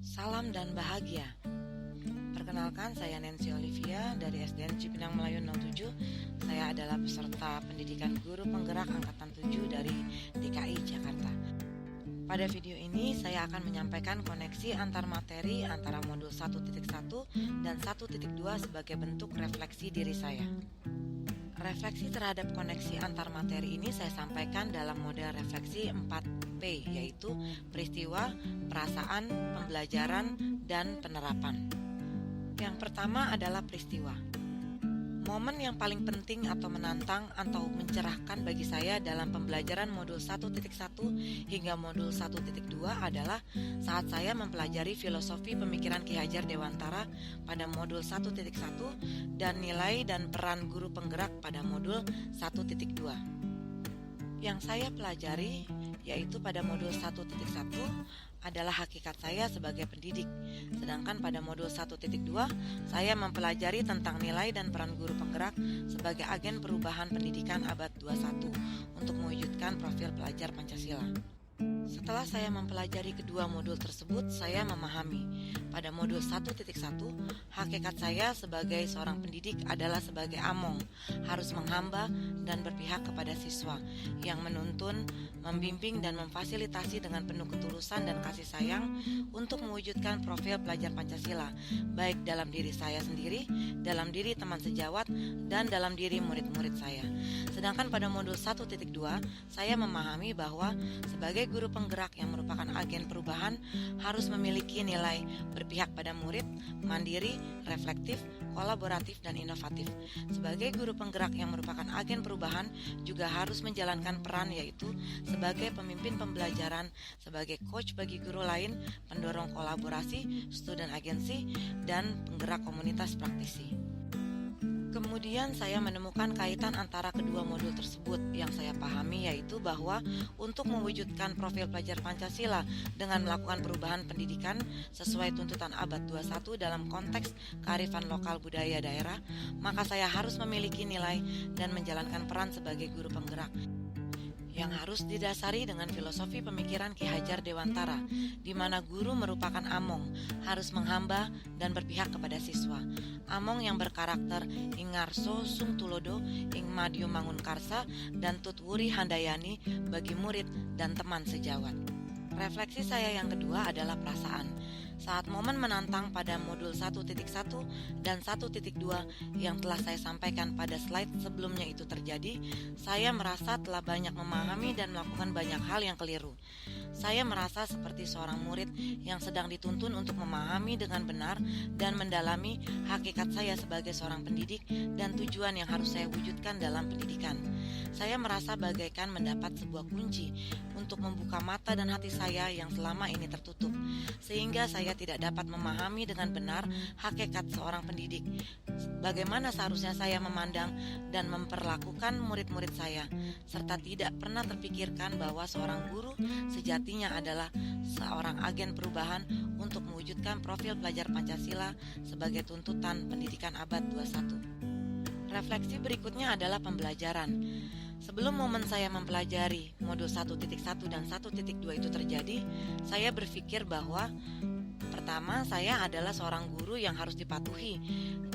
Salam dan bahagia. Perkenalkan, saya Nancy Olivia dari SDN Cipinang Melayu 07. Saya adalah peserta pendidikan guru penggerak angkatan 7 dari DKI Jakarta. Pada video ini saya akan menyampaikan koneksi antar materi antara modul 1.1 dan 1.2 sebagai bentuk refleksi diri saya. Refleksi terhadap koneksi antar materi ini saya sampaikan dalam model refleksi 4P, yaitu peristiwa, perasaan, pembelajaran, dan penerapan. Yang pertama adalah peristiwa. Momen yang paling penting atau menantang atau mencerahkan bagi saya dalam pembelajaran modul 1.1 hingga modul 1.2 adalah saat saya mempelajari filosofi pemikiran Ki Hajar Dewantara pada modul 1.1 dan nilai dan peran guru penggerak pada modul 1.2. Yang saya pelajari yaitu pada modul 1.1 adalah hakikat saya sebagai pendidik. Sedangkan pada modul 1.2 saya mempelajari tentang nilai dan peran guru penggerak sebagai agen perubahan pendidikan abad 21 untuk mewujudkan profil pelajar Pancasila. Setelah saya mempelajari kedua modul tersebut, saya memahami pada modul 1.1 hakikat saya sebagai seorang pendidik adalah sebagai among, harus menghamba dan berpihak kepada siswa yang menuntun, membimbing dan memfasilitasi dengan penuh ketulusan dan kasih sayang untuk mewujudkan profil pelajar Pancasila, baik dalam diri saya sendiri, dalam diri teman sejawat, dan dalam diri murid-murid saya. Sedangkan pada modul 1.2 saya memahami bahwa sebagai guru penggerak yang merupakan agen perubahan harus memiliki nilai berpihak pada murid, mandiri, reflektif, kolaboratif, dan inovatif. Sebagai guru penggerak yang merupakan agen perubahan juga harus menjalankan peran yaitu sebagai pemimpin pembelajaran, sebagai coach bagi guru lain, pendorong kolaborasi, student agency, dan penggerak komunitas praktisi. Kemudian saya menemukan kaitan antara kedua modul tersebut. Yang saya pahami yaitu bahwa untuk mewujudkan profil pelajar Pancasila dengan melakukan perubahan pendidikan sesuai tuntutan abad 21 dalam konteks kearifan lokal budaya daerah, maka saya harus memiliki nilai dan menjalankan peran sebagai guru penggerak yang harus didasari dengan filosofi pemikiran Ki Hajar Dewantara, di mana guru merupakan among, harus menghamba dan berpihak kepada siswa. Among yang berkarakter ingarso sung tulodo ing madyo mangun karsa dan tutwuri handayani bagi murid dan teman sejawat. Refleksi saya yang kedua adalah perasaan. Saat momen menantang pada modul 1.1 dan 1.2 yang telah saya sampaikan pada slide sebelumnya itu terjadi, saya merasa telah banyak memahami dan melakukan banyak hal yang keliru. Saya merasa seperti seorang murid yang sedang dituntun untuk memahami dengan benar dan mendalami hakikat saya sebagai seorang pendidik dan tujuan yang harus saya wujudkan dalam pendidikan. Saya merasa bagaikan mendapat sebuah kunci untuk membuka mata dan hati saya yang selama ini tertutup, sehingga saya tidak dapat memahami dengan benar hakikat seorang pendidik. Bagaimana seharusnya saya memandang dan memperlakukan murid-murid saya, serta tidak pernah terpikirkan bahwa seorang guru sejatinya adalah seorang agen perubahan untuk mewujudkan profil pelajar Pancasila sebagai tuntutan pendidikan abad 21. Refleksi berikutnya adalah pembelajaran. Sebelum momen saya mempelajari modul 1.1 dan 1.2 itu terjadi, saya berpikir bahwa pertama, saya adalah seorang guru yang harus dipatuhi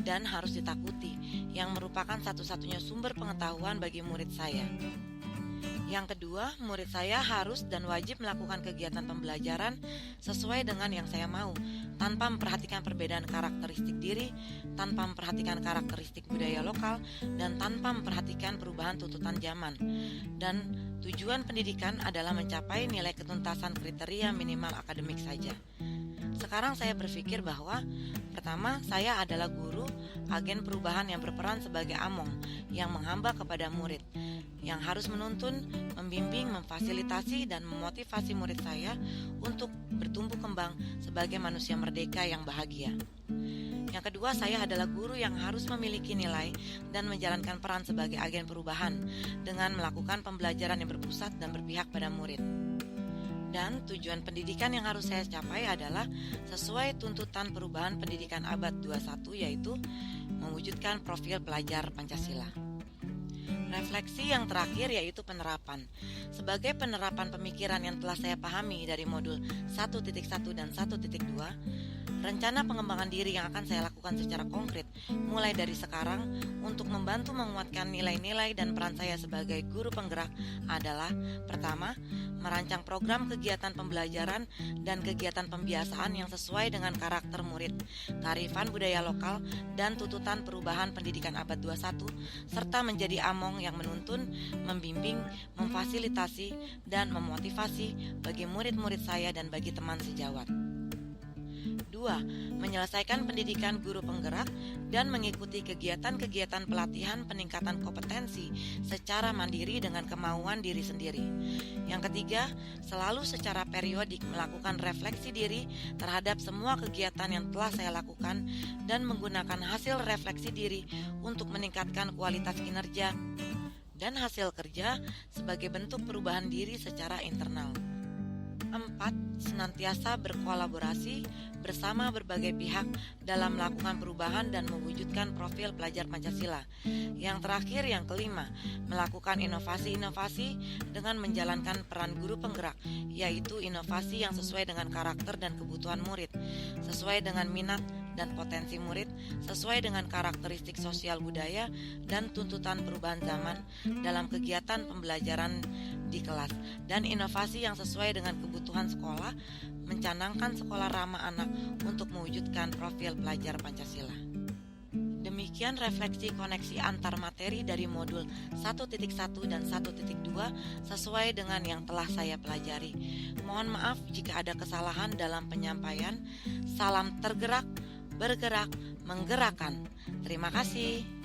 dan harus ditakuti, yang merupakan satu-satunya sumber pengetahuan bagi murid saya. Yang kedua, murid saya harus dan wajib melakukan kegiatan pembelajaran sesuai dengan yang saya mau, tanpa memperhatikan perbedaan karakteristik diri, tanpa memperhatikan karakteristik budaya lokal, dan tanpa memperhatikan perubahan tuntutan zaman. Dan tujuan pendidikan adalah mencapai nilai ketuntasan kriteria minimal akademik saja. Sekarang saya berpikir bahwa pertama, saya adalah guru, agen perubahan yang berperan sebagai among, yang menghamba kepada murid, yang harus menuntun, membimbing, memfasilitasi, dan memotivasi murid saya untuk bertumbuh kembang sebagai manusia merdeka yang bahagia. Yang kedua, saya adalah guru yang harus memiliki nilai dan menjalankan peran sebagai agen perubahan dengan melakukan pembelajaran yang berpusat dan berpihak pada murid. Dan tujuan pendidikan yang harus saya capai adalah sesuai tuntutan perubahan pendidikan abad 21, yaitu mewujudkan profil pelajar Pancasila. Refleksi yang terakhir yaitu penerapan. Sebagai penerapan pemikiran yang telah saya pahami dari modul 1.1 dan 1.2, rencana pengembangan diri yang akan saya lakukan secara konkret mulai dari sekarang untuk membantu menguatkan nilai-nilai dan peran saya sebagai guru penggerak adalah: pertama, merancang program kegiatan pembelajaran dan kegiatan pembiasaan yang sesuai dengan karakter murid, kearifan budaya lokal, dan tuntutan perubahan pendidikan abad 21, serta menjadi among yang menuntun, membimbing, memfasilitasi, dan memotivasi bagi murid-murid saya dan bagi teman sejawat. 2. Menyelesaikan pendidikan guru penggerak dan mengikuti kegiatan-kegiatan pelatihan peningkatan kompetensi secara mandiri dengan kemauan diri sendiri. Yang ketiga, selalu secara periodik melakukan refleksi diri terhadap semua kegiatan yang telah saya lakukan dan menggunakan hasil refleksi diri untuk meningkatkan kualitas kinerja dan hasil kerja sebagai bentuk perubahan diri secara internal. 4. Senantiasa berkolaborasi bersama berbagai pihak dalam melakukan perubahan dan mewujudkan profil pelajar Pancasila. Yang terakhir, yang kelima, melakukan inovasi-inovasi dengan menjalankan peran guru penggerak, yaitu inovasi yang sesuai dengan karakter dan kebutuhan murid, sesuai dengan minat dan potensi murid, sesuai dengan karakteristik sosial budaya dan tuntutan perubahan zaman dalam kegiatan pembelajaran di kelas, dan inovasi yang sesuai dengan kebutuhan sekolah, mencanangkan sekolah ramah anak untuk mewujudkan profil pelajar Pancasila. Demikian refleksi koneksi antar materi dari modul 1.1 dan 1.2 sesuai dengan yang telah saya pelajari. Mohon maaf jika ada kesalahan dalam penyampaian. Salam tergerak, bergerak, menggerakkan. Terima kasih.